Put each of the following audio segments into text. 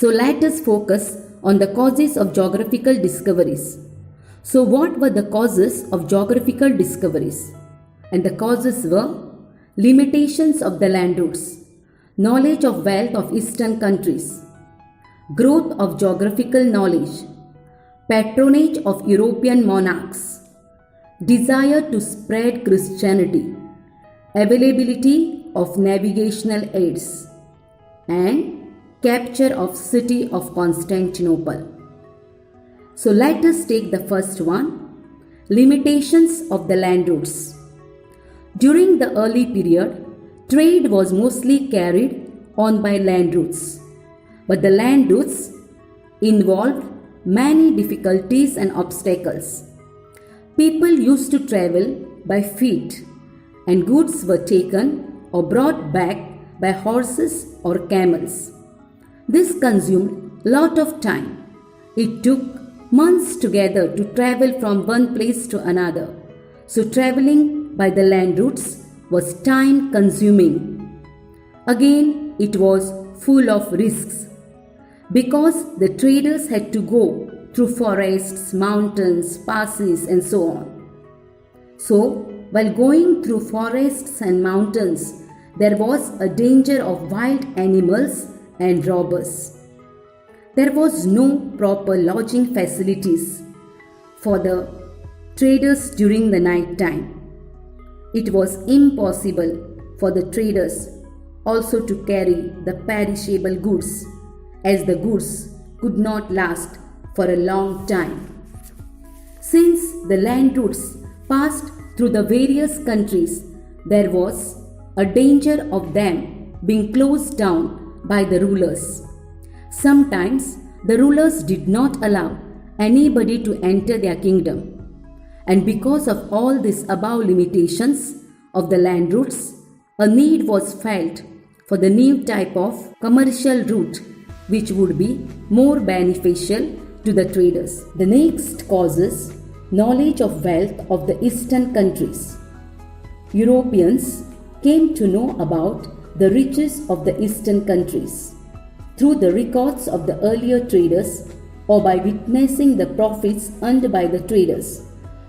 So let us focus on the causes of geographical discoveries. So what were the causes of geographical discoveries? And the causes were limitations of the land routes, knowledge of wealth of eastern countries, growth of geographical knowledge, patronage of European monarchs, desire to spread Christianity, availability of navigational aids, and capture of city of Constantinople. So let us take the first one, limitations of the land routes. During the early period, trade was mostly carried on by land routes, but the land routes involved many difficulties and obstacles. People used to travel by feet, and goods were taken or brought back by horses or camels. This consumed lot of time. It took months together to travel from one place to another. So traveling by the land routes was time consuming. Again, it was full of risks because the traders had to go through forests, mountains, passes and so on. So, while going through forests and mountains, there was a danger of wild animals and robbers. There was no proper lodging facilities for the traders during the night time. It was impossible for the traders also to carry the perishable goods, as the goods could not last for a long time. Since the land routes passed through the various countries, there was a danger of them being closed down by the rulers. Sometimes the rulers did not allow anybody to enter their kingdom. And because of all these above limitations of the land routes, a need was felt for the new type of commercial route which would be more beneficial to the traders. The next cause is knowledge of wealth of the eastern countries. Europeans came to know about the riches of the eastern countries through the records of the earlier traders or by witnessing the profits earned by the traders.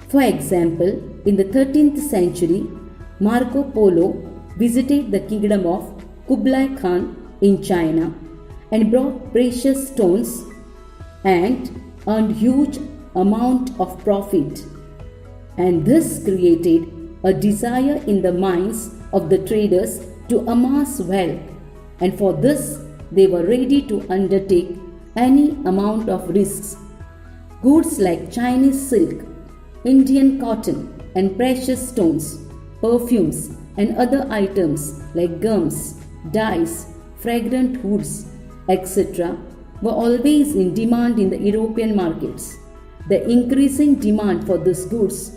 For example, in the 13th century, Marco Polo visited the kingdom of Kublai Khan in China and brought precious stones and earned huge amount of profit. And this created a desire in the minds of the traders to amass wealth, and for this they were ready to undertake any amount of risks. Goods like Chinese silk, Indian cotton and precious stones, perfumes and other items like gums, dyes, fragrant woods, etc. were always in demand in the European markets. The increasing demand for these goods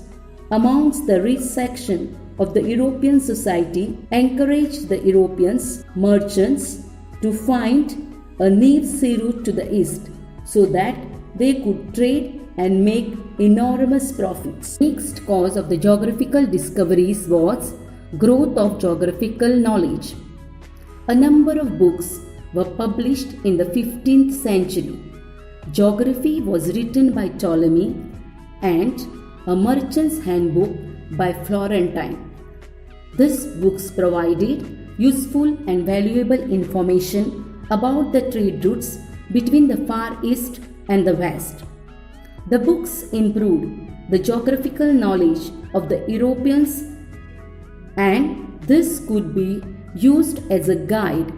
amongst the rich section of the European society encouraged the Europeans merchants to find a near sea route to the east so that they could trade and make enormous profits. Next cause of the geographical discoveries was growth of geographical knowledge. A number of books were published in the 15th century. Geography was written by Ptolemy and a merchant's handbook by Florentine. These books provided useful and valuable information about the trade routes between the Far East and the West. The books improved the geographical knowledge of the Europeans, and this could be used as a guide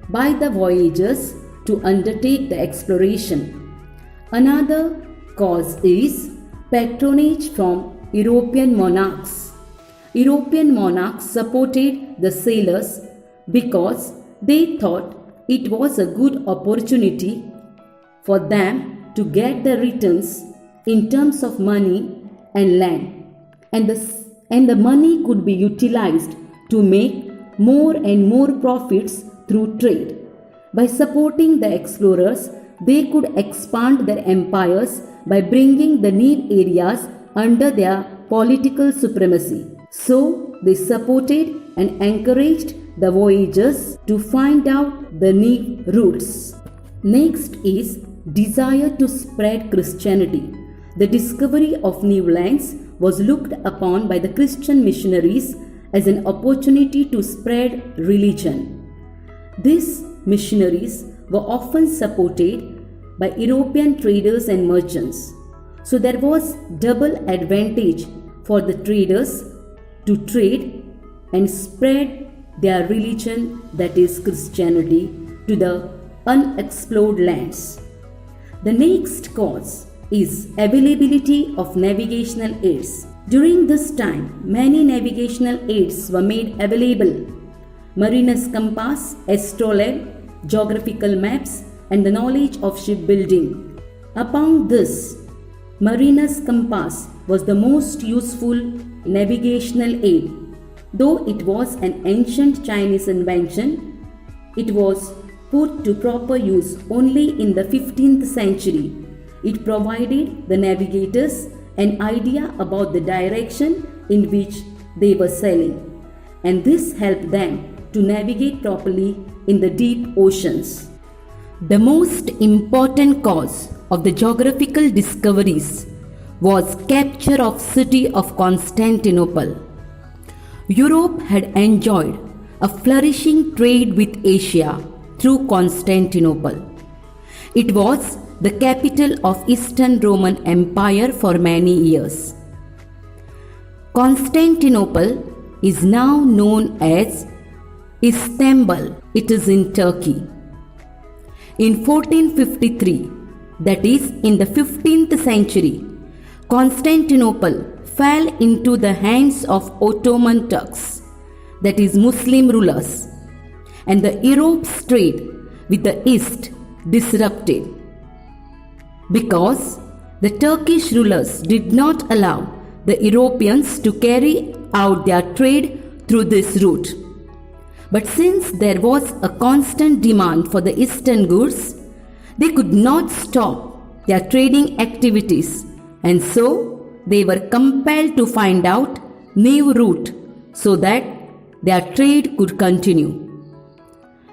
by the voyagers to undertake the exploration. Another cause is patronage from European monarchs. European monarchs supported the sailors because they thought it was a good opportunity for them to get the returns in terms of money and land, and the money could be utilized to make more and more profits through trade. By supporting the explorers, they could expand their empires by bringing the new areas under their political supremacy. So, they supported and encouraged the voyagers to find out the new routes. Next is desire to spread Christianity. The discovery of new lands was looked upon by the Christian missionaries as an opportunity to spread religion. These missionaries were often supported by European traders and merchants. So there was double advantage for the traders to trade and spread their religion, that is Christianity, to the unexplored lands. The next cause is availability of navigational aids. During this time, many navigational aids were made available. Mariner's compass, astrolabe, geographical maps, and the knowledge of shipbuilding. Upon this, Mariner's compass was the most useful navigational aid. Though it was an ancient Chinese invention, it was put to proper use only in the 15th century. It provided the navigators an idea about the direction in which they were sailing, and this helped them to navigate properly in the deep oceans. The most important cause of the geographical discoveries was capture of city of Constantinople. Europe had enjoyed a flourishing trade with Asia through Constantinople. It was the capital of Eastern Roman Empire for many years. Constantinople is now known as Istanbul. It is in Turkey. In 1453, that is in the 15th century, Constantinople fell into the hands of Ottoman Turks, that is Muslim rulers, and the Europe's trade with the East disrupted. Because the Turkish rulers did not allow the Europeans to carry out their trade through this route. But since there was a constant demand for the Eastern goods, they could not stop their trading activities, and so they were compelled to find out new route so that their trade could continue.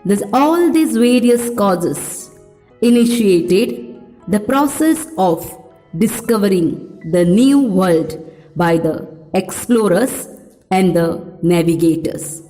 Thus, all these various causes initiated the process of discovering the new world by the explorers and the navigators.